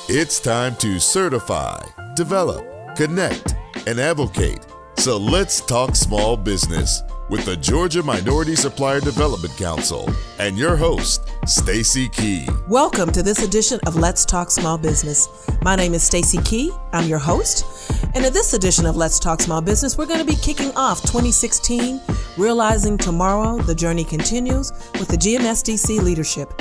It's time to certify, develop, connect, and advocate. So let's talk small business with the Georgia Minority Supplier Development Council and your host, Stacy Key. Welcome to this edition of Let's Talk Small Business. My name is Stacy Key. I'm your host. And in this edition of Let's Talk Small Business, we're going to be kicking off 2016, Realizing Tomorrow, The Journey Continues, with the GMSDC leadership.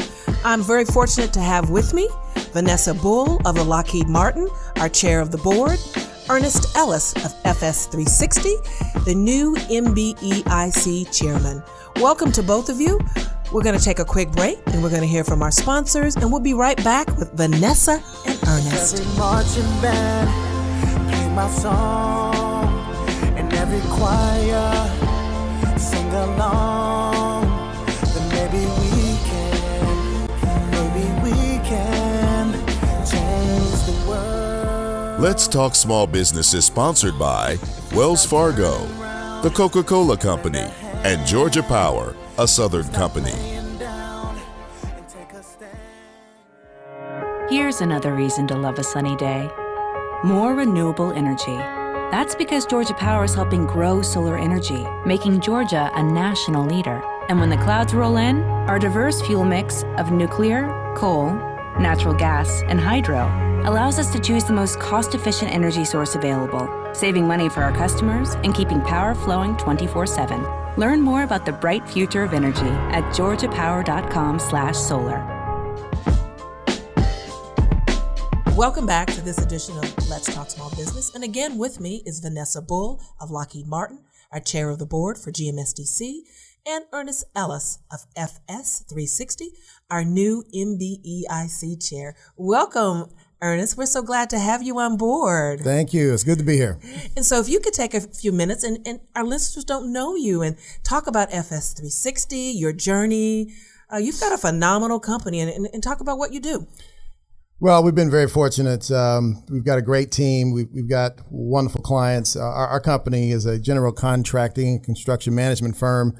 I'm very fortunate to have with me Vanessa Bull of the Lockheed Martin, our chair of the board, Ernest Ellis of FS360, the new MBEIC chairman. Welcome to both of you. We're going to take a quick break and we're going to hear from our sponsors, and we'll be right back with Vanessa and Ernest. Every marching band play my song, and every choir sing along. Then maybe we can change the world. Let's Talk Small Business is sponsored by Wells Fargo, the Coca-Cola Company, and Georgia Power, a Southern company. Here's another reason to love a sunny day. More renewable energy. That's because Georgia Power is helping grow solar energy, making Georgia a national leader. And when the clouds roll in, our diverse fuel mix of nuclear, coal, natural gas, and hydro allows us to choose the most cost-efficient energy source available, saving money for our customers and keeping power flowing 24/7. Learn more about the bright future of energy at georgiapower.com/solar. Welcome back to this edition of Let's Talk Small Business. And again, with me is Vanessa Bull of Lockheed Martin, our chair of the board for GMSDC, and Ernest Ellis of FS360, our new MBEIC chair. Welcome, Ernest. We're so glad to have you on board. Thank you. It's good to be here. And so if you could take a few minutes, and our listeners don't know you, and talk about FS360, your journey. You've got a phenomenal company, and talk about what you do. Well, we've been very fortunate. We've got a great team. We've got wonderful clients. Our company is a general contracting and construction management firm.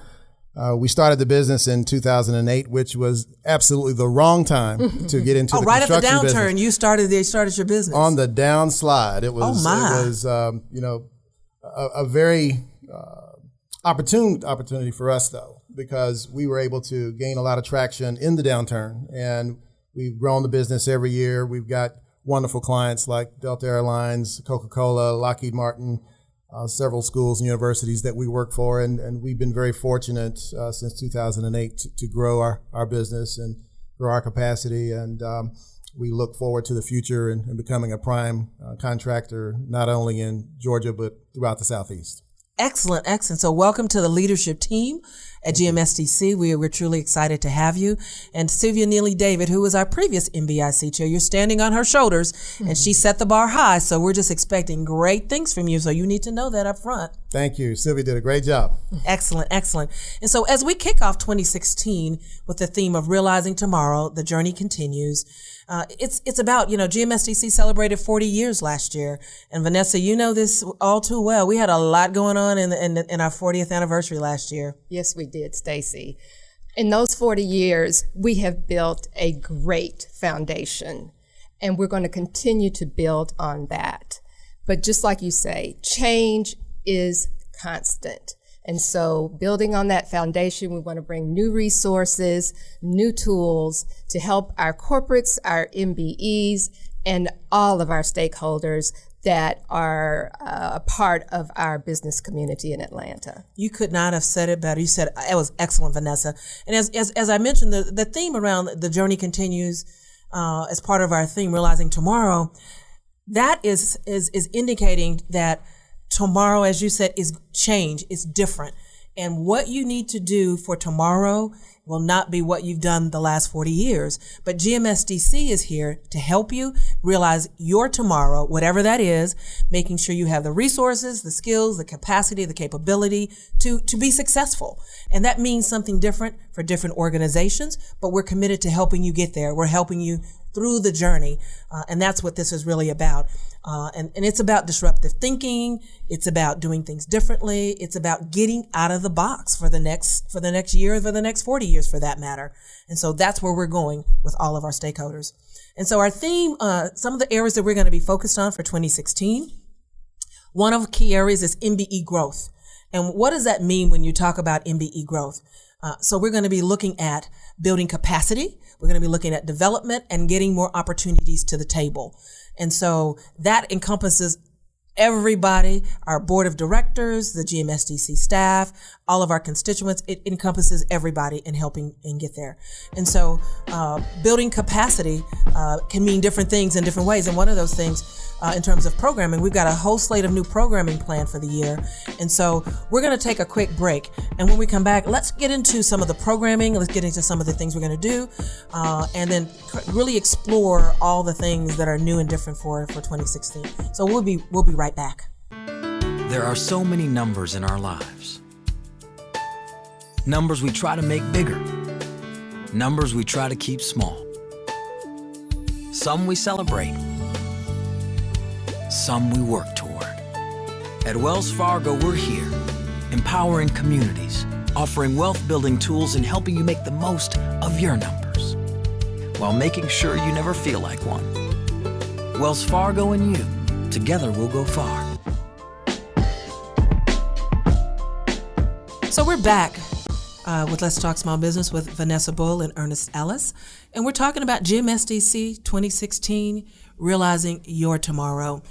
We started the business in 2008, which was absolutely the wrong time to get into the right at the construction downturn, business. You started your business. On the downslide. It was, a very opportunity for us, though, because we were able to gain a lot of traction in the downturn, and we've grown the business every year. We've got wonderful clients like Delta Airlines, Coca-Cola, Lockheed Martin, several schools and universities that we work for, and we've been very fortunate since 2008 to grow our business and grow our capacity, and we look forward to the future and becoming a prime contractor, not only in Georgia, but throughout the Southeast. Excellent. So welcome to the leadership team at GMSDC. We're truly excited to have you. And Sylvia Neely David, who was our previous MBIC chair, you're standing on her shoulders, and she set the bar high. So we're just expecting great things from you. So you need to know that up front. Thank you. Sylvia did a great job. Excellent. And so as we kick off 2016 with the theme of Realizing Tomorrow, The Journey Continues, it's about, GMSDC celebrated 40 years last year. And Vanessa, you know this all too well. We had a lot going on in our 40th anniversary last year. Yes, we did, Stacy. In those 40 years, we have built a great foundation, and we're going to continue to build on that. But just like you say, change is constant. And so building on that foundation, we want to bring new resources, new tools to help our corporates, our MBEs, and all of our stakeholders that are a part of our business community in Atlanta. You could not have said it better. You said it was excellent, Vanessa. And as I mentioned, the theme around the journey continues as part of our theme, Realizing Tomorrow, that is indicating that tomorrow, as you said, is change, is different. And what you need to do for tomorrow will not be what you've done the last 40 years. But GMSDC is here to help you realize your tomorrow, whatever that is, making sure you have the resources, the skills, the capacity, the capability to be successful. And that means something different for different organizations, but we're committed to helping you get there. We're helping you through the journey. And that's what this is really about. And it's about disruptive thinking. It's about doing things differently. It's about getting out of the box for the next year, for the next 40 years for that matter. And so that's where we're going with all of our stakeholders. And so our theme, some of the areas that we're going to be focused on for 2016, one of the key areas is MBE growth. And what does that mean when you talk about MBE growth? So we're going to be looking at building capacity. We're going to be looking at development and getting more opportunities to the table. And so that encompasses everybody, our board of directors, the GMSDC staff, all of our constituents. It encompasses everybody in helping and get there. And so building capacity can mean different things in different ways. And one of those things in terms of programming, we've got a whole slate of new programming planned for the year. And so we're going to take a quick break. And when we come back, let's get into some of the programming. Let's get into some of the things we're going to do and then really explore all the things that are new and different for 2016. So we'll be right back. There are so many numbers in our lives. Numbers we try to make bigger. Numbers we try to keep small. Some we celebrate. Some we work toward. At Wells Fargo, we're here, empowering communities, offering wealth-building tools and helping you make the most of your numbers, while making sure you never feel like one. Wells Fargo and you, together we'll go far. So we're back with Let's Talk Small Business with Vanessa Bull and Ernest Ellis. And we're talking about GMSDC 2016, Realizing Your Tomorrow.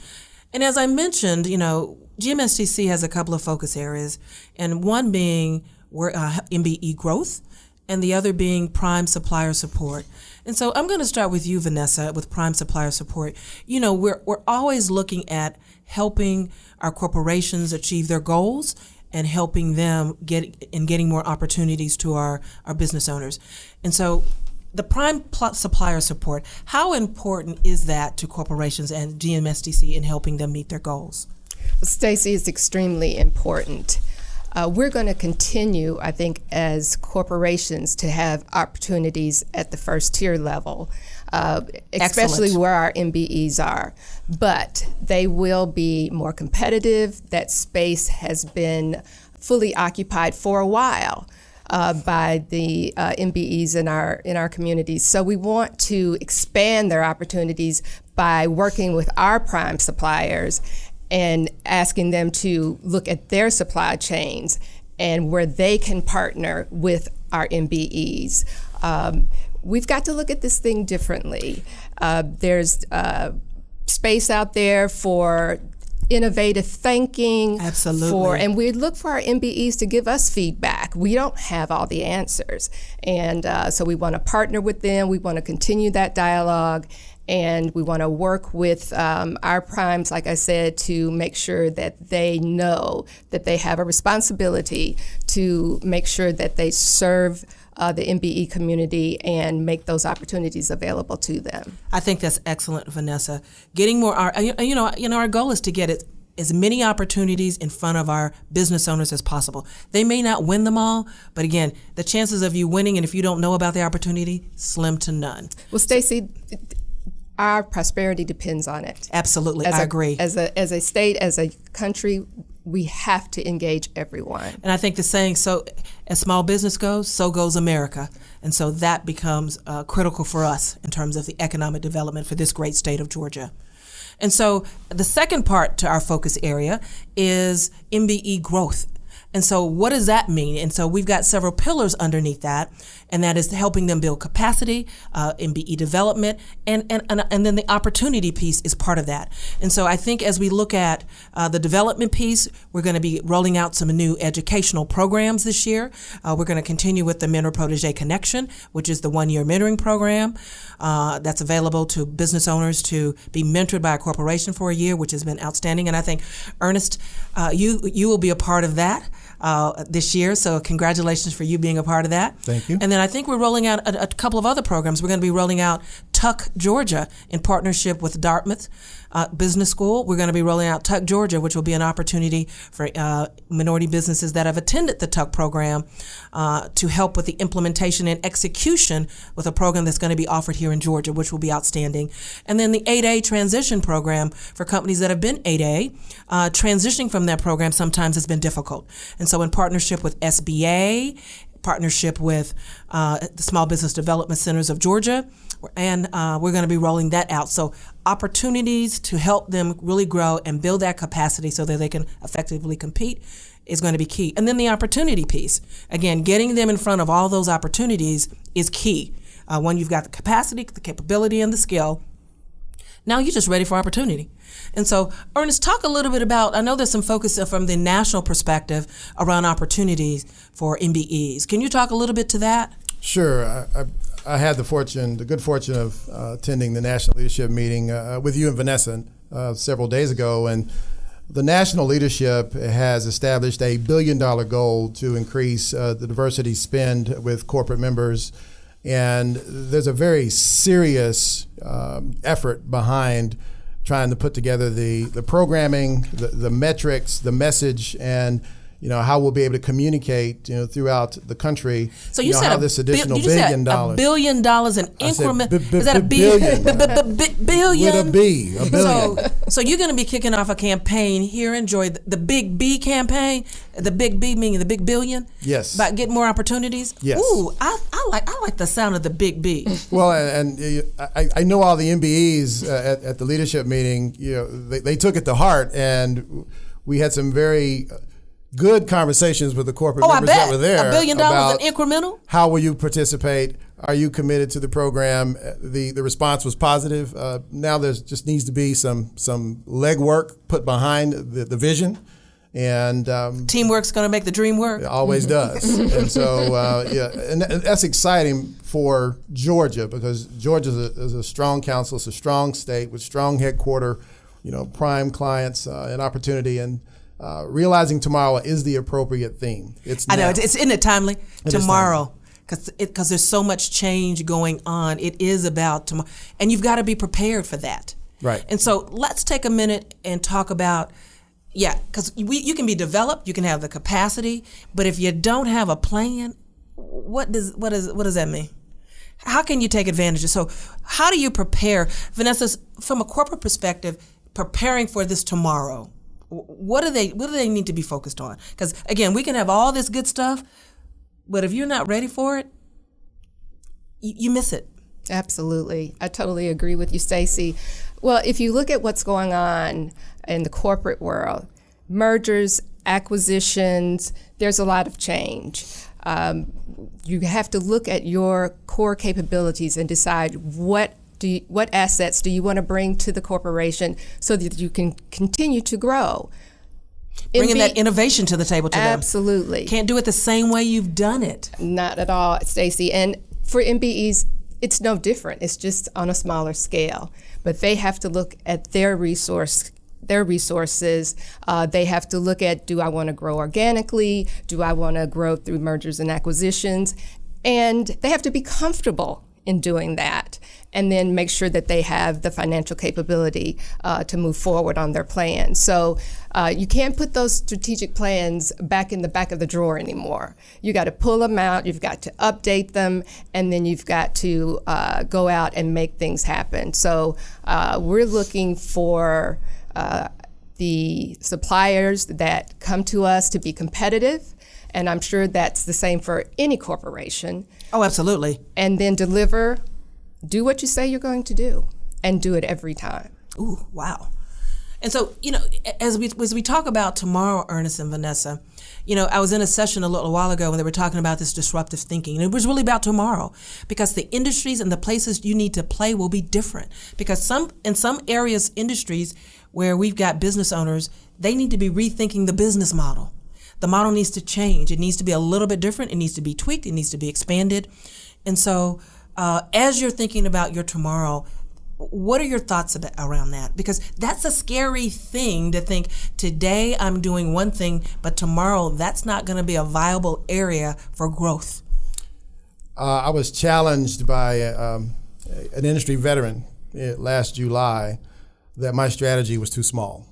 And as I mentioned, GMSDC has a couple of focus areas, and one being MBE growth, and the other being prime supplier support. And so I'm going to start with you, Vanessa, with prime supplier support. We're always looking at helping our corporations achieve their goals and helping them getting more opportunities to our business owners. And so the prime supplier support, how important is that to corporations and GMSDC in helping them meet their goals? Stacy, it's extremely important. We're going to continue, I think, as corporations to have opportunities at the first tier level, especially Excellent. where our MBEs are. But they will be more competitive. That space has been fully occupied for a while by the MBEs in our communities. So we want to expand their opportunities by working with our prime suppliers and asking them to look at their supply chains and where they can partner with our MBEs. We've got to look at this thing differently. There's space out there for innovative thinking. Absolutely. And we look for our MBEs to give us feedback. We don't have all the answers. And so we want to partner with them. We want to continue that dialogue. And we want to work with our primes, like I said, to make sure that they know that they have a responsibility to make sure that they serve the MBE community and make those opportunities available to them. I think that's excellent, Vanessa. Getting more, our goal is to get as many opportunities in front of our business owners as possible. They may not win them all, but again, the chances of you winning, and if you don't know about the opportunity, slim to none. Well, Stacy, our prosperity depends on it. Absolutely, I agree. As a state, as a country, we have to engage everyone. And I think the saying, so as small business goes, so goes America. And so that becomes critical for us in terms of the economic development for this great state of Georgia. And so the second part to our focus area is MBE growth. And so what does that mean? And so we've got several pillars underneath that, and that is helping them build capacity, MBE development, and then the opportunity piece is part of that. And so I think as we look at the development piece, we're going to be rolling out some new educational programs this year. We're going to continue with the Mentor-Protege Connection, which is the one-year mentoring program that's available to business owners to be mentored by a corporation for a year, which has been outstanding. And I think, Ernest, you will be a part of that this year. So congratulations for you being a part of that. Thank you. And then I think we're rolling out a couple of other programs. We're going to be rolling out Tuck, Georgia, in partnership with Dartmouth Business School. We're going to be rolling out Tuck, Georgia, which will be an opportunity for minority businesses that have attended the Tuck program to help with the implementation and execution with a program that's going to be offered here in Georgia, which will be outstanding. And then the 8A transition program for companies that have been 8A, transitioning from that program sometimes has been difficult. And so in partnership with SBA, partnership with the Small Business Development Centers of Georgia, and we're going to be rolling that out. So opportunities to help them really grow and build that capacity so that they can effectively compete is going to be key. And then the opportunity piece, again, getting them in front of all those opportunities is key. When you've got the capacity, the capability, and the skill, now you're just ready for opportunity. And so, Ernest, talk a little bit about, I know there's some focus from the national perspective around opportunities for MBEs. Can you talk a little bit to that? Sure. I had the good fortune of attending the National Leadership Meeting with you and Vanessa several days ago. And the national leadership has established a $1 billion goal to increase the diversity spend with corporate members. And there's a very serious effort behind trying to put together the programming, the metrics, the message, and how we'll be able to communicate throughout the country. So you said how this additional $1 billion. $1 billion in increment. Is that a billion? Billion? With a B, $1 billion. So you're going to be kicking off a campaign here in Georgia, the Big B campaign. The Big B meaning the big billion. Yes. About getting more opportunities. Yes. Ooh, I like the sound of the Big B. Well, and I know all the MBEs at the leadership meeting. They took it to heart, and we had some very good conversations with the corporate members that were there. $1 billion in incremental? How will you participate? Are you committed to the program? The response was positive. Now there just needs to be some legwork put behind the vision. And teamwork's going to make the dream work. It always does. And so, and that's exciting for Georgia, because Georgia is a strong council. It's a strong state with strong headquarter, prime clients and opportunity. And realizing tomorrow is the appropriate theme. I know, isn't it timely? Tomorrow, because there's so much change going on. It is about tomorrow, and you've got to be prepared for that. Right. And so let's take a minute and talk about, because you can be developed, you can have the capacity, but if you don't have a plan, what does that mean? How can you take advantage of? So how do you prepare, Vanessa, from a corporate perspective, preparing for this tomorrow? What do they need to be focused on? Because again, we can have all this good stuff, but if you're not ready for it, you miss it. Absolutely. I totally agree with you, Stacey. Well, if you look at what's going on in the corporate world, mergers, acquisitions, there's a lot of change. You have to look at your core capabilities and decide what assets do you want to bring to the corporation so that you can continue to grow. Bringing that innovation to the table to them. Absolutely. Can't do it the same way you've done it. Not at all, Stacey. And for MBEs, it's no different. It's just on a smaller scale. But they have to look at their resources. They have to look at, do I want to grow organically? Do I want to grow through mergers and acquisitions? And they have to be comfortable in doing that, and then make sure that they have the financial capability to move forward on their plans. So you can't put those strategic plans back in the back of the drawer anymore. You got to pull them out, you've got to update them, and then you've got to go out and make things happen. So we're looking for the suppliers that come to us to be competitive, and I'm sure that's the same for any corporation. Oh, absolutely. And then do what you say you're going to do, and do it every time. Ooh, wow. And so, as we talk about tomorrow, Ernest and Vanessa, I was in a session a little while ago when they were talking about this disruptive thinking, and it was really about tomorrow, because the industries and the places you need to play will be different. Because in some areas, industries where we've got business owners, they need to be rethinking the business model. The model needs to change. It needs to be a little bit different. It needs to be tweaked. It needs to be expanded. And so as you're thinking about your tomorrow, what are your thoughts around that? Because that's a scary thing to think, today I'm doing one thing, but tomorrow that's not going to be a viable area for growth. I was challenged by an industry veteran last July that my strategy was too small.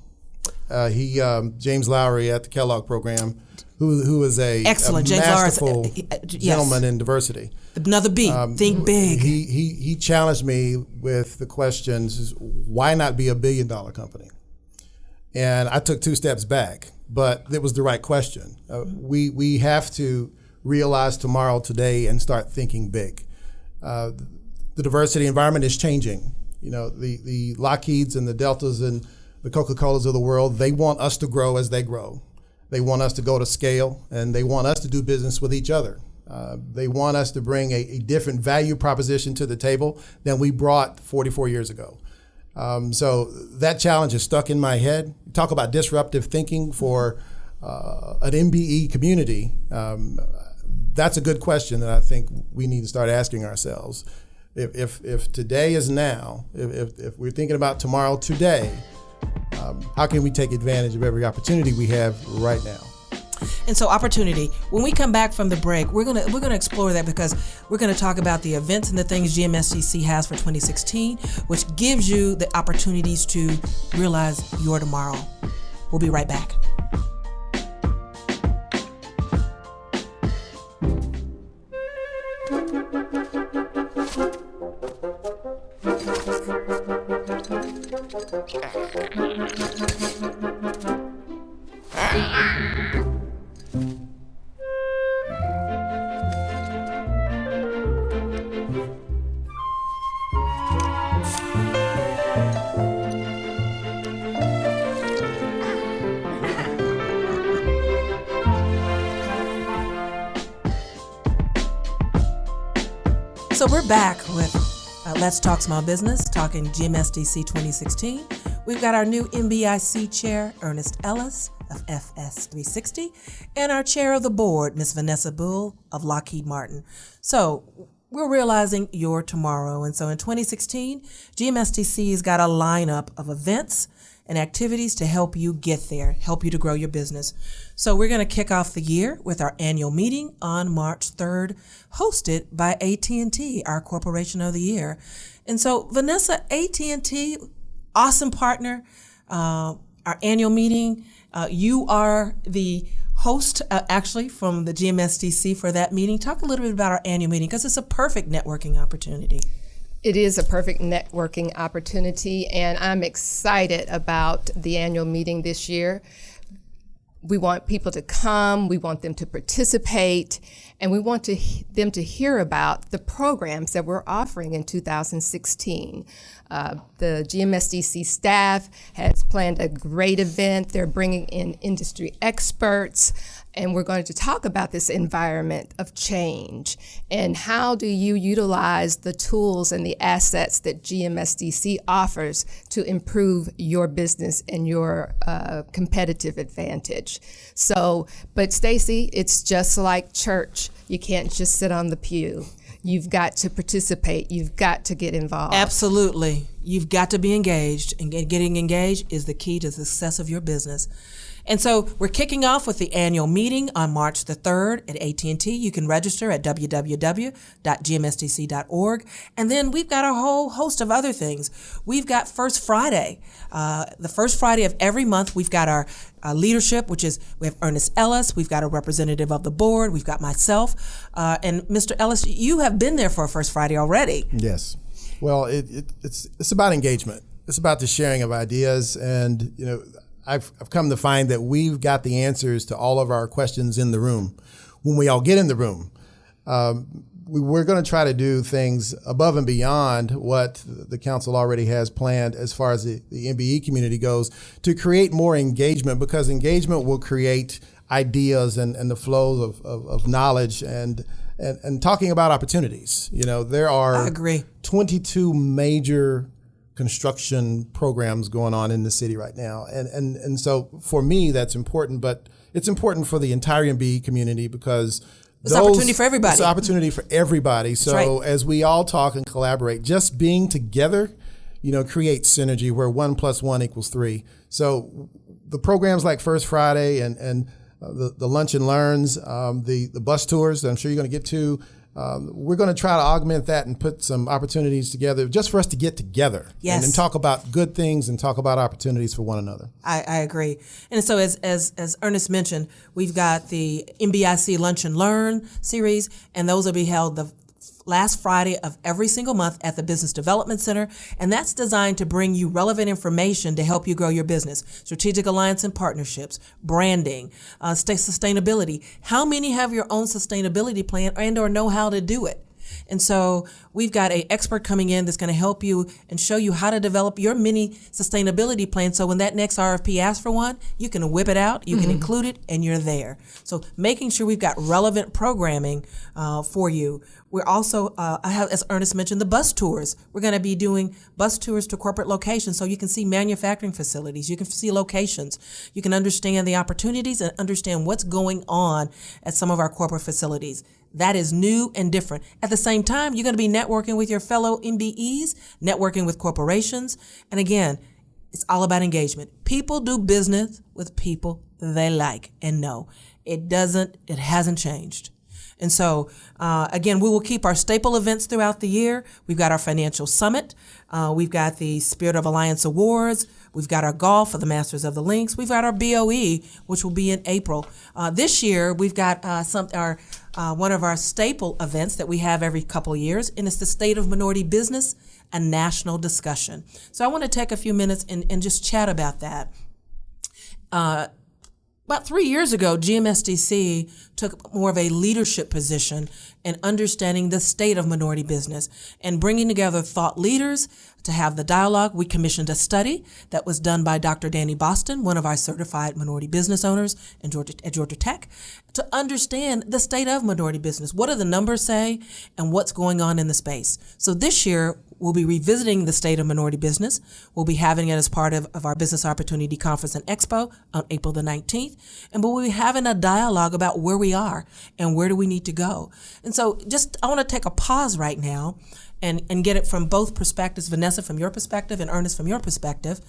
James Lowry at the Kellogg program, who is a excellent masterful yes. gentleman in diversity. Another B, think big. He challenged me with the questions, why not be $1 billion company? And I took 2 steps back, but it was the right question. We have to realize tomorrow, today, and start thinking big. The diversity environment is changing. The Lockheeds and the Deltas and the Coca-Colas of the world, they want us to grow as they grow. They want us to go to scale, and they want us to do business with each other. They want us to bring a different value proposition to the table than we brought 44 years ago. So that challenge is stuck in my head. Talk about disruptive thinking for an MBE community. That's a good question that I think we need to start asking ourselves. If today is now, if we're thinking about tomorrow today, how can we take advantage of every opportunity we have right now? And so opportunity, when we come back from the break, we're gonna explore that, because we're gonna talk about the events and the things GMSDC has for 2016, which gives you the opportunities to realize your tomorrow. We'll be right back. So we're back with Let's Talk Small Business, talking GMSDC 2016. We've got our new MBIC chair, Ernest Ellis of FS 360, and our chair of the board, Ms. Vanessa Bull of Lockheed Martin. So we're realizing your tomorrow. And so in 2016, GMSDC has got a lineup of events and activities to help you get there, help you to grow your business. So we're going to kick off the year with our annual meeting on March 3rd, hosted by AT&T, our corporation of the year. And so Vanessa, AT&T, awesome partner, our annual meeting. You are the host, actually, from the GMSDC for that meeting. Talk a little bit about our annual meeting, because it's a perfect networking opportunity. It is a perfect networking opportunity, and I'm excited about the annual meeting this year. We want people to come, we want them to participate, and we want them to hear about the programs that we're offering in 2016. The GMSDC staff has planned a great event. They're bringing in industry experts, and we're going to talk about this environment of change and how do you utilize the tools and the assets that GMSDC offers to improve your business and your competitive advantage. So, but Stacy, it's just like church. You can't just sit on the pew. You've got to participate. You've got to get involved. Absolutely. You've got to be engaged, and getting engaged is the key to the success of your business. And so we're kicking off with the annual meeting on March the 3rd at AT&T. You can register at www.gmsdc.org. And then we've got a whole host of other things. We've got First Friday. The first Friday of every month, we've got our leadership, which is, we have Ernest Ellis, we've got a representative of the board, we've got myself. And Mr. Ellis, you have been there for a First Friday already. Yes. Well, it's about engagement. It's about the sharing of ideas, and I've come to find that we've got the answers to all of our questions in the room. When we all get in the room, we're going to try to do things above and beyond what the council already has planned as far as the MBE community goes, to create more engagement, because engagement will create ideas and the flows of knowledge and talking about opportunities. There are I agree. 22 major construction programs going on in the city right now. And so for me, that's important, but it's important for the entire MBE community, because it's an opportunity for everybody. It's an opportunity for everybody. So right. As we all talk and collaborate, just being together, creates synergy where 1 + 1 = 3. So the programs like First Friday and the lunch and learns, the bus tours that I'm sure you're going to get to, we're going to try to augment that and put some opportunities together just for us to get together Yes. and talk about good things and talk about opportunities for one another. I agree. And so as Ernest mentioned, we've got the MBIC Lunch and Learn series, and those will be held the last Friday of every single month at the Business Development Center. And that's designed to bring you relevant information to help you grow your business. Strategic alliance and partnerships, branding, sustainability. How many have your own sustainability plan and or know how to do it? And so we've got an expert coming in that's going to help you and show you how to develop your mini sustainability plan. So when that next RFP asks for one, you can whip it out, you can include it, and you're there. So making sure we've got relevant programming for you. We're also, as Ernest mentioned, the bus tours. We're going to be doing bus tours to corporate locations so you can see manufacturing facilities, you can see locations, you can understand the opportunities and understand what's going on at some of our corporate facilities. That is new and different. At the same time, you're going to be networking with your fellow MBEs, networking with corporations. And again, it's all about engagement. People do business with people they like and know. It hasn't changed. And so, again, we will keep our staple events throughout the year. We've got our financial summit. We've got the Spirit of Alliance Awards. We've got our golf for the Masters of the Links. We've got our BOE, which will be in April. This year, we've got one of our staple events that we have every couple of years, and it's the State of Minority Business, a national discussion. So I want to take a few minutes and just chat about that. About 3 years ago, GMSDC took more of a leadership position in understanding the state of minority business and bringing together thought leaders to have the dialogue. We commissioned a study that was done by Dr. Danny Boston, one of our certified minority business owners at Georgia Tech, to understand the state of minority business. What do the numbers say and what's going on in the space? So this year, we'll be revisiting the state of minority business. We'll be having it as part of our Business Opportunity Conference and Expo on April the 19th. And we'll be having a dialogue about where we are and where do we need to go. And so I want to take a pause right now and get it from both perspectives, Vanessa from your perspective and Ernest from your perspective,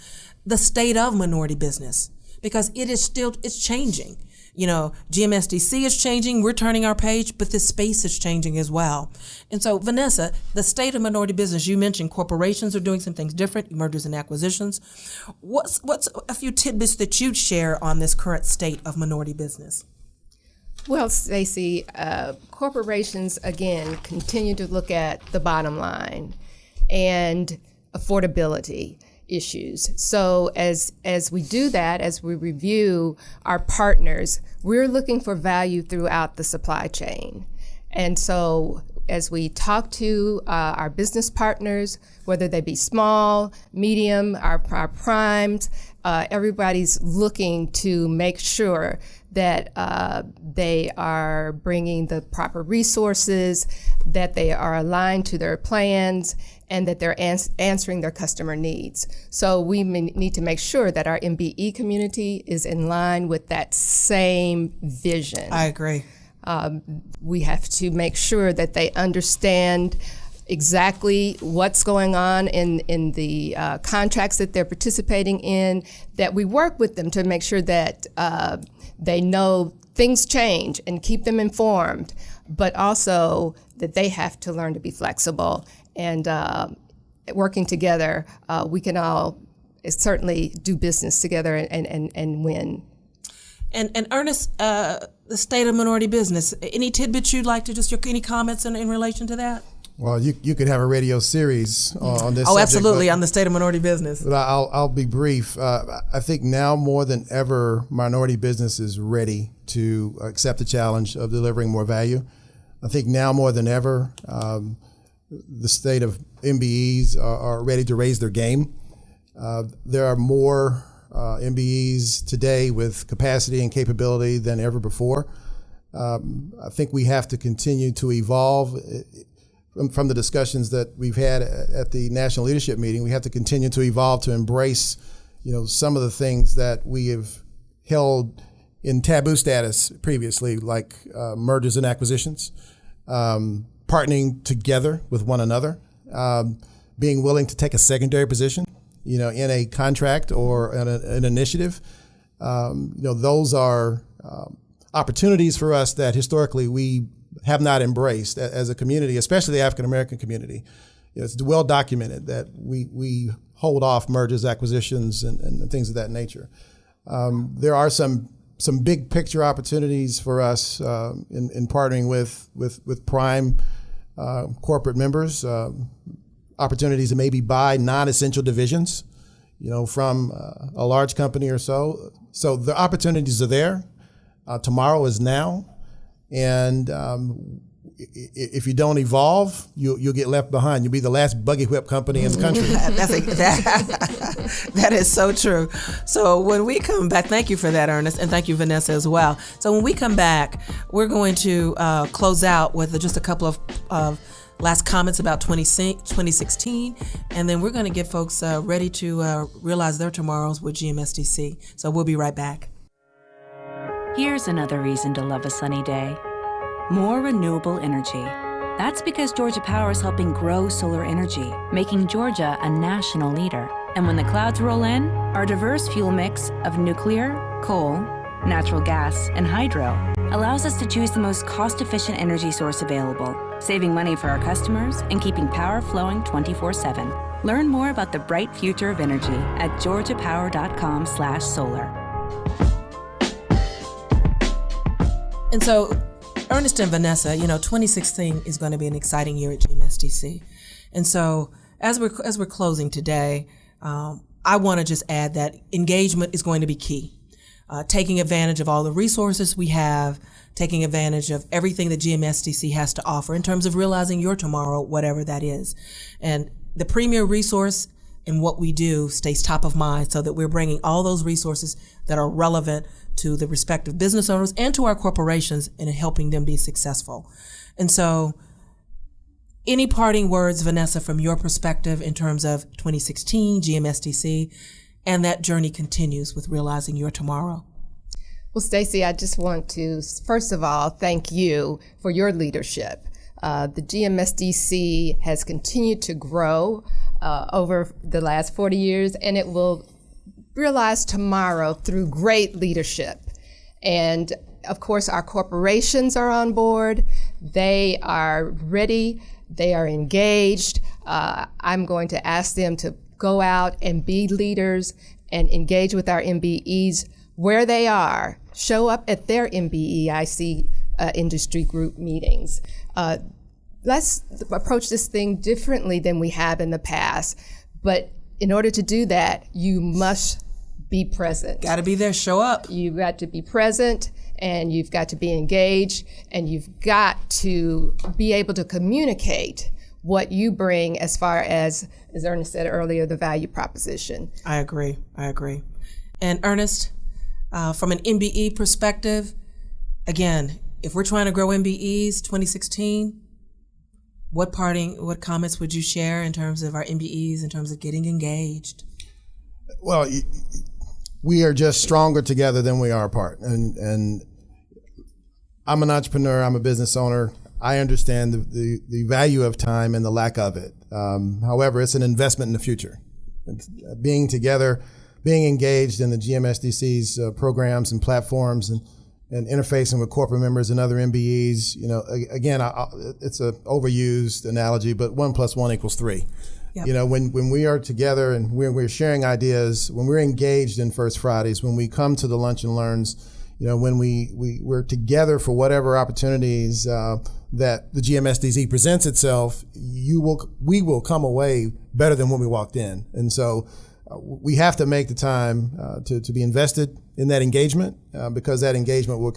the state of minority business, because it's changing. You know, GMSDC is changing, we're turning our page, but this space is changing as well. And so, Vanessa, the state of minority business, you mentioned corporations are doing some things different, mergers and acquisitions. What's a few tidbits that you'd share on this current state of minority business? Well, Stacey, corporations, again, continue to look at the bottom line and affordability issues. So as we do that, as we review our partners, we're looking for value throughout the supply chain. And so as we talk to our business partners, whether they be small, medium, our primes, everybody's looking to make sure that they are bringing the proper resources, that they are aligned to their plans, and that they're answering their customer needs. So we need to make sure that our MBE community is in line with that same vision. I agree. We have to make sure that they understand exactly what's going on in the contracts that they're participating in, that we work with them to make sure that they know things change and keep them informed, but also that they have to learn to be flexible. And working together, we can all certainly do business together and win. And Ernest, the state of minority business, any tidbits you'd like to any comments in relation to that? Well, you could have a radio series on this. Oh, subject, absolutely, on the state of minority business. But I'll be brief. I think now more than ever, minority business is ready to accept the challenge of delivering more value. I think now more than ever, the state of MBEs are ready to raise their game. There are more MBEs today with capacity and capability than ever before. I think we have to continue to evolve. From the discussions that we've had at the national leadership meeting, we have to continue to evolve to embrace, some of the things that we have held in taboo status previously, like mergers and acquisitions, partnering together with one another, being willing to take a secondary position, in a contract or an initiative. Those are opportunities for us that historically we have not embraced as a community, especially the African American community. It's well documented that we hold off mergers, acquisitions, and things of that nature. There are some big picture opportunities for us in partnering with prime corporate members, opportunities to maybe buy non-essential divisions, from a large company or so. So the opportunities are there. Tomorrow is now, and if you don't evolve, you'll get left behind. You'll be the last buggy whip company in the country. That is so true. So when we come back, thank you for that, Ernest, and thank you, Vanessa, as well. So when we come back, we're going to close out with just a couple of last comments about 2016, and then we're going to get folks ready to realize their tomorrows with GMSDC. So we'll be right back. Here's another reason to love a sunny day. More renewable energy. That's because Georgia Power is helping grow solar energy, making Georgia a national leader. And when the clouds roll in, our diverse fuel mix of nuclear, coal, natural gas, and hydro allows us to choose the most cost-efficient energy source available, saving money for our customers and keeping power flowing 24/7. Learn more about the bright future of energy at georgiapower.com/solar. And so, Ernest and Vanessa, 2016 is going to be an exciting year at GMSDC. And so, as we're closing today, I want to just add that engagement is going to be key. Taking advantage of all the resources we have, taking advantage of everything that GMSDC has to offer in terms of realizing your tomorrow, whatever that is. And the premier resource in what we do stays top of mind, so that we're bringing all those resources that are relevant to the respective business owners and to our corporations and helping them be successful. And so, any parting words, Vanessa, from your perspective in terms of 2016, GMSDC, and that journey continues with realizing your tomorrow? Well, Stacey, I just want to, first of all, thank you for your leadership. The GMSDC has continued to grow over the last 40 years, and it will realize tomorrow through great leadership. And of course, our corporations are on board. They are ready. They are engaged. I'm going to ask them to go out and be leaders and engage with our MBEs where they are. Show up at their MBEIC industry group meetings. Let's approach this thing differently than we have in the past. But in order to do that, you must be present. Got to be there, show up. You've got to be present, and you've got to be engaged, and you've got to be able to communicate what you bring as far as Ernest said earlier, the value proposition. I agree. And Ernest, from an MBE perspective, again, if we're trying to grow MBEs 2016, what comments would you share in terms of our MBEs, in terms of getting engaged? Well, we are just stronger together than we are apart. And I'm an entrepreneur, I'm a business owner. I understand the value of time and the lack of it. However, it's an investment in the future. Being together, being engaged in the GMSDC's programs and platforms and interfacing with corporate members and other MBEs, again, it's an overused analogy, but 1 + 1 = 3. Yep. When we are together and we're sharing ideas, when we're engaged in First Fridays, when we come to the Lunch and Learns, when we're together for whatever opportunities that the GMSDC presents itself, we will come away better than when we walked in. And so we have to make the time to be invested in that engagement because that engagement will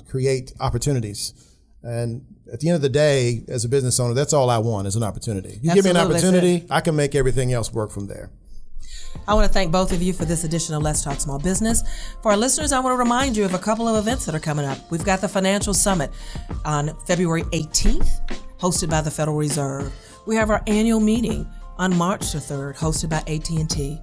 create opportunities. And at the end of the day, as a business owner, that's all I want is an opportunity. You give me an opportunity, I can make everything else work from there. I want to thank both of you for this edition of Let's Talk Small Business. For our listeners, I want to remind you of a couple of events that are coming up. We've got the Financial Summit on February 18th, hosted by the Federal Reserve. We have our annual meeting on March the 3rd, hosted by AT&T.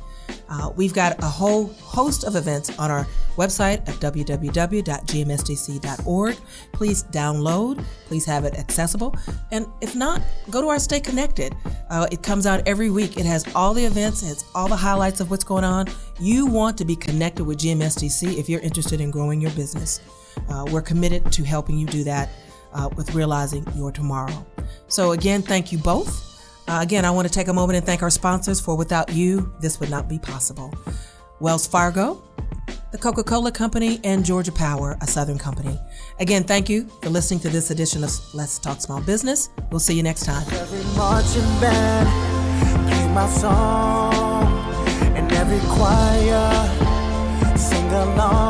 We've got a whole host of events on our website at www.gmsdc.org. Please download, please have it accessible. And if not, go to our Stay Connected. It comes out every week. It has all the events, it has all the highlights of what's going on. You want to be connected with GMSDC if you're interested in growing your business. We're committed to helping you do that with realizing your tomorrow. So again, thank you both. Again, I want to take a moment and thank our sponsors, for without you, this would not be possible. Wells Fargo, the Coca-Cola Company, and Georgia Power, a Southern company. Again, thank you for listening to this edition of Let's Talk Small Business. We'll see you next time. Every marching band play my song, and every choir sing along.